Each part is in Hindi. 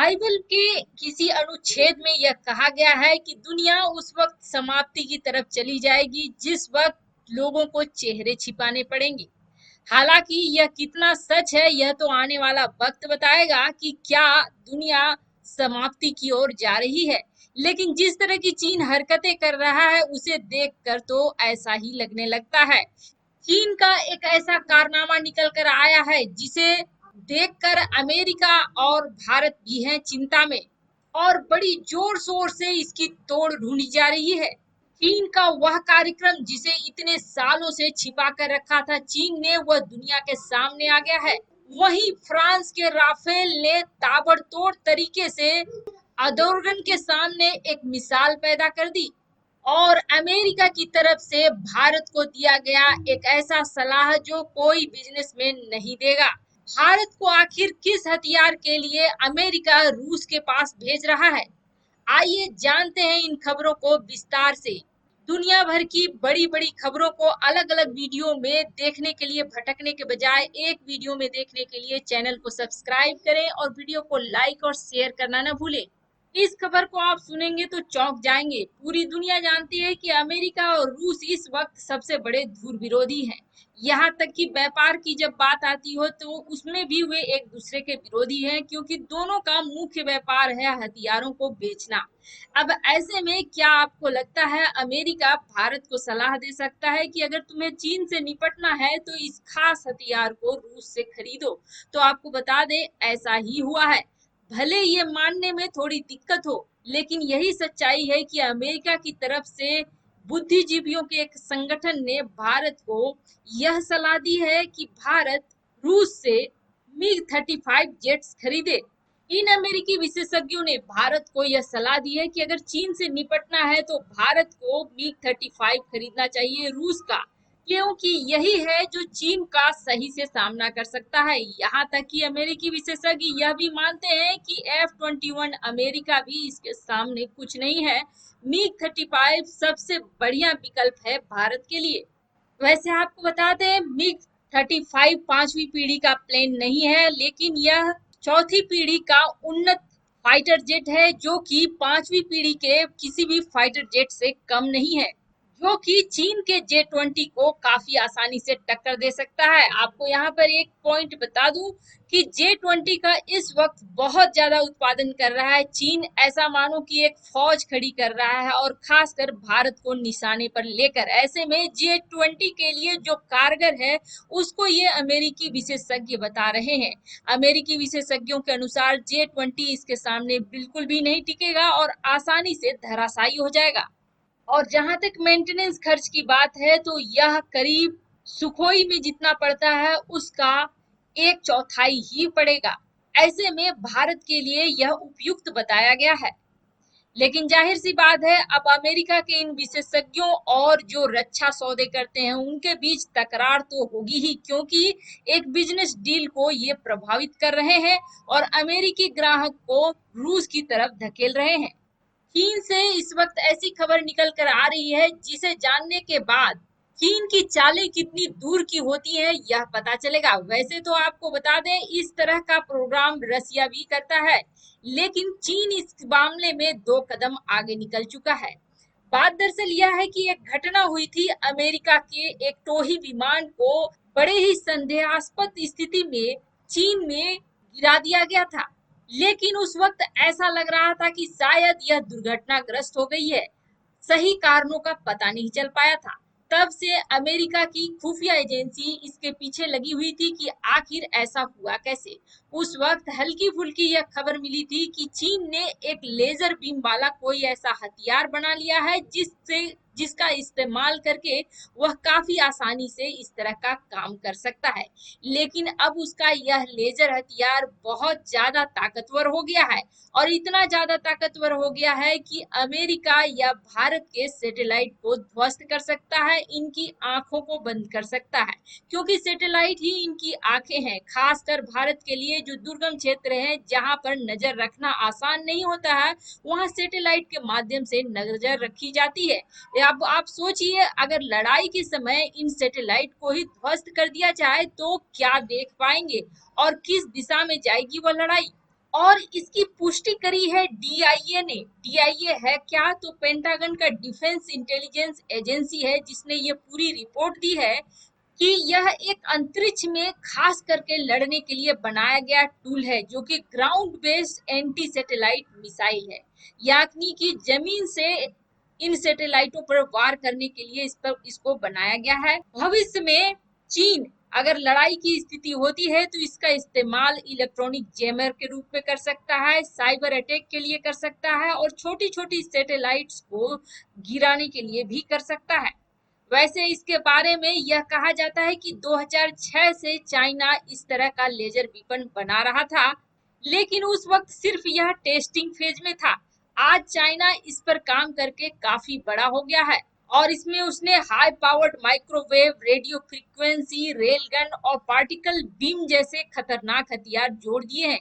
बाइबल के किसी अनुच्छेद में यह कहा गया है कि दुनिया उस वक्त समाप्ति की तरफ चली जाएगी जिस वक्त लोगों को चेहरे छिपाने पड़ेंगे। हालांकि यह कितना सच है यह तो आने वाला वक्त बताएगा कि क्या दुनिया समाप्ति की ओर जा रही है। लेकिन जिस तरह की चीन हरकतें कर रहा है उसे देखकर तो ऐसा ही लगने लगता है। चीन का एक ऐसा कारनामा निकल कर आया है जिसे देखकर अमेरिका और भारत भी हैं चिंता में और बड़ी जोर शोर से इसकी तोड़ ढूंढी जा रही है। चीन का वह कार्यक्रम जिसे इतने सालों से छिपा कर रखा था चीन ने वह दुनिया के सामने आ गया है। वहीं फ्रांस के राफेल ने ताबड़तोड़ तरीके से अर्दोगन के सामने एक मिसाल पैदा कर दी और अमेरिका की तरफ से भारत को दिया गया एक ऐसा सलाह जो कोई बिजनेसमैन नहीं देगा। भारत को आखिर किस हथियार के लिए अमेरिका रूस के पास भेज रहा है, आइए जानते हैं इन खबरों को विस्तार से। दुनिया भर की बड़ी बड़ी खबरों को अलग अलग वीडियो में देखने के लिए भटकने के बजाय एक वीडियो में देखने के लिए चैनल को सब्सक्राइब करें और वीडियो को लाइक और शेयर करना न भूलें। इस खबर को आप सुनेंगे तो चौंक जाएंगे। पूरी दुनिया जानती है कि अमेरिका और रूस इस वक्त सबसे बड़े धुर विरोधी हैं। यहाँ तक कि व्यापार की जब बात आती हो तो उसमें भी वे एक दूसरे के विरोधी हैं क्योंकि दोनों का मुख्य व्यापार है हथियारों को बेचना। अब ऐसे में क्या आपको लगता है अमेरिका भारत को सलाह दे सकता है कि अगर तुम्हें चीन से निपटना है तो इस खास हथियार को रूस से खरीदो? तो आपको बता दें ऐसा ही हुआ है। भले ये मानने में थोड़ी दिक्कत हो लेकिन यही सच्चाई है कि अमेरिका की तरफ से बुद्धिजीवियों के एक संगठन ने भारत को यह सलाह दी है कि भारत रूस से मिग 35 जेट्स खरीदे। इन अमेरिकी विशेषज्ञों ने भारत को यह सलाह दी है कि अगर चीन से निपटना है तो भारत को मिग 35 खरीदना चाहिए रूस का, क्योंकि यही है जो चीन का सही से सामना कर सकता है। यहाँ तक कि अमेरिकी विशेषज्ञ यह भी मानते हैं कि F-21 अमेरिका भी इसके सामने कुछ नहीं है। मिग 35 सबसे बढ़िया विकल्प है भारत के लिए। वैसे आपको बता दें मिग 35 पांचवी पीढ़ी का प्लेन नहीं है लेकिन यह चौथी पीढ़ी का उन्नत फाइटर जेट है जो कि पांचवी पीढ़ी के किसी भी फाइटर जेट से कम नहीं है, जो कि चीन के J-20 को काफी आसानी से टक्कर दे सकता है। आपको यहाँ पर एक पॉइंट बता दूं कि J-20 का इस वक्त बहुत ज्यादा उत्पादन कर रहा है चीन, ऐसा मानो कि एक फौज खड़ी कर रहा है और खासकर भारत को निशाने पर लेकर। ऐसे में J-20 के लिए जो कारगर है उसको ये अमेरिकी विशेषज्ञ बता रहे हैं। अमेरिकी विशेषज्ञों के अनुसार J-20 इसके सामने बिल्कुल भी नहीं टिकेगा और आसानी से धराशायी हो जाएगा। और जहां तक मेंटेनेंस खर्च की बात है तो यह करीब सुखोई में जितना पड़ता है उसका एक चौथाई ही पड़ेगा। ऐसे में भारत के लिए यह उपयुक्त बताया गया है। लेकिन जाहिर सी बात है अब अमेरिका के इन विशेषज्ञों और जो रक्षा सौदे करते हैं उनके बीच तकरार तो होगी ही, क्योंकि एक बिजनेस डील को ये प्रभावित कर रहे हैं और अमेरिकी ग्राहक को रूस की तरफ धकेल रहे हैं। चीन से इस वक्त ऐसी खबर निकल कर आ रही है जिसे जानने के बाद चीन की चालें कितनी दूर की होती हैं यह पता चलेगा। वैसे तो आपको बता दें इस तरह का प्रोग्राम रसिया भी करता है लेकिन चीन इस मामले में 2 कदम आगे निकल चुका है। बात दरअसल यह है कि एक घटना हुई थी, अमेरिका के एक टोही विमान को बड़े ही संदेहास्पद स्थिति में चीन में गिरा दिया गया था, लेकिन उस वक्त ऐसा लग रहा था कि शायद यह दुर्घटनाग्रस्त हो गई है, सही कारणों का पता नहीं चल पाया था। तब से अमेरिका की खुफिया एजेंसी इसके पीछे लगी हुई थी कि आखिर ऐसा हुआ कैसे। उस वक्त हल्की फुल्की यह खबर मिली थी कि चीन ने एक लेजर बीम वाला कोई ऐसा हथियार बना लिया है जिसका इस्तेमाल करके वह काफी आसानी से इस तरह का काम कर सकता है। लेकिन अब उसका यह लेजर हथियार बहुत ज्यादा ताकतवर हो गया है और इतना ज्यादा ताकतवर हो गया है कि अमेरिका या भारत के सैटेलाइट को ध्वस्त कर सकता है, इनकी आंखों को बंद कर सकता है, क्योंकि सैटेलाइट ही इनकी आंखें हैं। खासकर भारत के लिए जो दुर्गम क्षेत्र है जहां पर नजर रखना आसान नहीं होता है वहां सैटेलाइट के माध्यम से नजर रखी जाती है। अब आप सोचिए अगर लड़ाई के समय इन सैटेलाइट को ही ध्वस्त कर दिया जाए तो क्या देख पाएंगे और किस दिशा में जाएगी वह लड़ाई। और इसकी पुष्टि करी है डीआईए ने। डीआईए है क्या? तो पेंटागन का डिफेंस इंटेलिजेंस एजेंसी है, जिसने ये पूरी रिपोर्ट दी है कि यह एक अंतरिक्ष में खास करके लड़ने के लिए बनाया गया टूल है, जो कि ground based anti satellite missile है। यानी कि जमीन से इन सैटेलाइटों पर वार करने के लिए इसको बनाया गया है। भविष्य में चीन अगर लड़ाई की स्थिति होती है तो इसका इस्तेमाल इलेक्ट्रॉनिक जैमर के रूप में कर सकता है, साइबर अटैक के लिए कर सकता है और छोटी छोटी सैटेलाइट्स को गिराने के लिए भी कर सकता है। वैसे इसके बारे में यह कहा जाता है कि 2006 से चाइना इस तरह का लेजर वीपन बना रहा था, लेकिन उस वक्त सिर्फ यह टेस्टिंग फेज में था। आज चाइना इस पर काम करके काफी बड़ा हो गया है और इसमें उसने high powered microwave, radio frequency, railgun और पार्टिकल बीम जैसे खतरनाक हथियार जोड़ दिए हैं।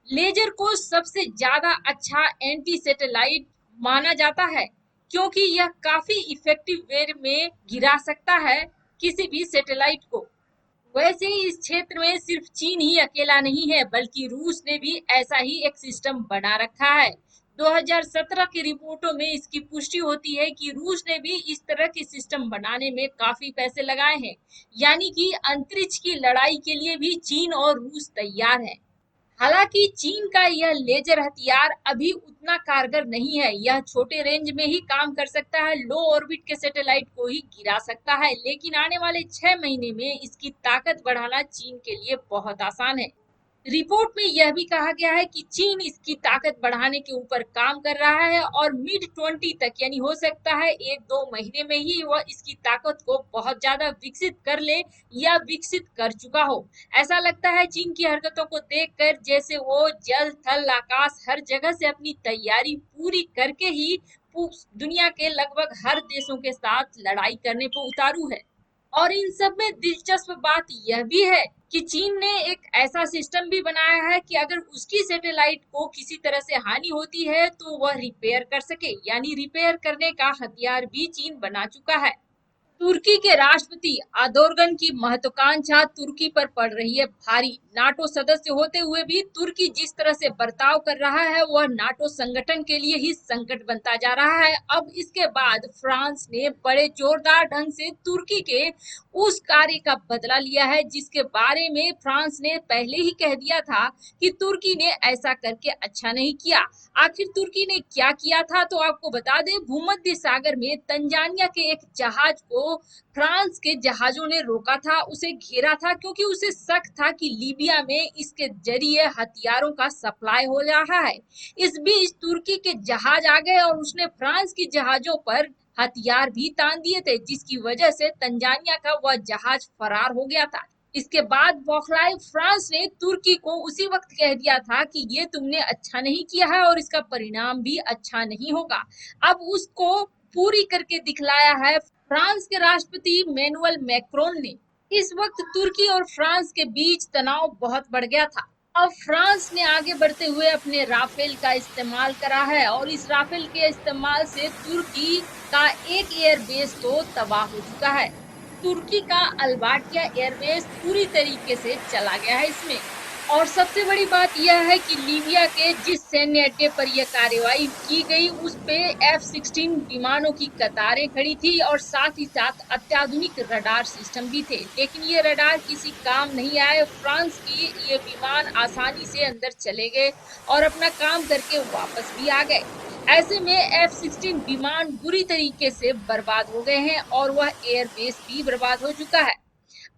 लेजर को सबसे ज्यादा अच्छा एंटी सैटेलाइट माना जाता है, क्योंकि यह काफी इफेक्टिव वे में गिरा सकता है किसी भी सैटेलाइट को। वैसे ही इस क्षेत्र में सिर्फ चीन ही अकेला नहीं है, बल्कि रूस ने भी ऐसा ही एक सिस्टम बना रखा है। 2017 की रिपोर्टों में इसकी पुष्टि होती है कि रूस ने भी इस तरह के सिस्टम बनाने में काफी पैसे लगाए हैं। यानी कि अंतरिक्ष की लड़ाई के लिए भी चीन और रूस तैयार है। हालांकि चीन का यह लेजर हथियार अभी उतना कारगर नहीं है। यह छोटे रेंज में ही काम कर सकता है, लो ऑर्बिट के सैटेलाइट को ही गिरा सकता है, लेकिन आने वाले 6 महीने में इसकी ताकत बढ़ाना चीन के लिए बहुत आसान है। रिपोर्ट में यह भी कहा गया है कि चीन इसकी ताकत बढ़ाने के ऊपर काम कर रहा है और मिड 20 तक, यानी हो सकता है 1-2 महीने में ही वह इसकी ताकत को बहुत ज्यादा विकसित कर ले या विकसित कर चुका हो। ऐसा लगता है चीन की हरकतों को देखकर जैसे वो जल थल आकाश हर जगह से अपनी तैयारी पूरी करके ही दुनिया के लगभग हर देशों के साथ लड़ाई करने को उतारू है। और इन सब में दिलचस्प बात यह भी है कि चीन ने एक ऐसा सिस्टम भी बनाया है कि अगर उसकी सैटेलाइट को किसी तरह से हानि होती है तो वह रिपेयर कर सके, यानी रिपेयर करने का हथियार भी चीन बना चुका है। तुर्की के राष्ट्रपति अर्दोगन की महत्वाकांक्षा तुर्की पर पड़ रही है भारी। नाटो सदस्य होते हुए भी तुर्की जिस तरह से बर्ताव कर रहा है वह नाटो संगठन के लिए ही संकट बनता जा रहा है। अब इसके बाद फ्रांस ने बड़े जोरदार ढंग से तुर्की के उस कार्य का बदला लिया है जिसके बारे में फ्रांस ने पहले ही कह दिया था कि तुर्की ने ऐसा करके अच्छा नहीं किया। आखिर तुर्की ने क्या किया था, तो आपको बता दें, भूमध्य सागर में तंजानिया के एक जहाज को फ्रांस के जहाजों ने रोका था, उसे घेरा था, क्योंकि उसे शक था कि लीबिया में इसके जरिए हथियारों का सप्लाई हो रहा है। इस बीच तुर्की के जहाज आ गए और उसने फ्रांस की जहाजों पर हथियार भी तान दिए थे, जिसकी वजह से तंजानिया का वह जहाज फरार हो गया था। इसके बाद बौखलाए फ्रांस ने तुर्की को उसी वक्त कह दिया था कि ये तुमने अच्छा नहीं किया है और इसका परिणाम भी अच्छा नहीं होगा। अब उसको पूरी करके दिखलाया है फ्रांस के राष्ट्रपति मैनुअल मैक्रोन ने। इस वक्त तुर्की और फ्रांस के बीच तनाव बहुत बढ़ गया था। अब फ्रांस ने आगे बढ़ते हुए अपने राफेल का इस्तेमाल करा है और इस राफेल के इस्तेमाल से तुर्की का एक एयरबेस तो तबाह हो चुका है। तुर्की का अल्बाटिया एयरबेस पूरी तरीके से चला गया है इसमें। और सबसे बड़ी बात यह है कि लीबिया के जिस सैन्य अड्डे पर यह कार्रवाई की गई उस पे F-16 विमानों की कतारें खड़ी थी और साथ ही साथ अत्याधुनिक रडार सिस्टम भी थे, लेकिन ये रडार किसी काम नहीं आए। फ्रांस की ये विमान आसानी से अंदर चले गए और अपना काम करके वापस भी आ गए। ऐसे में F-16 विमान बुरी तरीके से बर्बाद हो गए हैं और वह एयरबेस भी बर्बाद हो चुका है।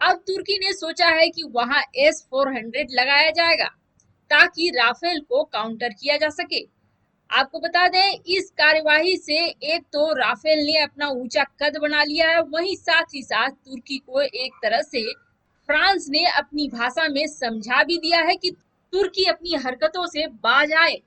अब तुर्की ने सोचा है कि वहां S-400 लगाया जाएगा ताकि राफेल को काउंटर किया जा सके। आपको बता दें, इस कार्यवाही से एक तो राफेल ने अपना ऊंचा कद बना लिया है, वहीं साथ ही साथ तुर्की को एक तरह से फ्रांस ने अपनी भाषा में समझा भी दिया है कि तुर्की अपनी हरकतों से बाज आए।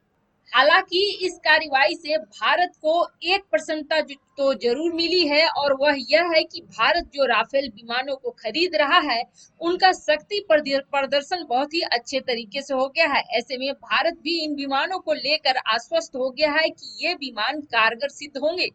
हालांकि इस कार्रवाई से भारत को एक प्रसन्नता तो जरूर मिली है और वह यह है कि भारत जो राफेल विमानों को खरीद रहा है उनका शक्ति प्रदर्शन बहुत ही अच्छे तरीके से हो गया है। ऐसे में भारत भी इन विमानों को लेकर आश्वस्त हो गया है कि ये विमान कारगर सिद्ध होंगे।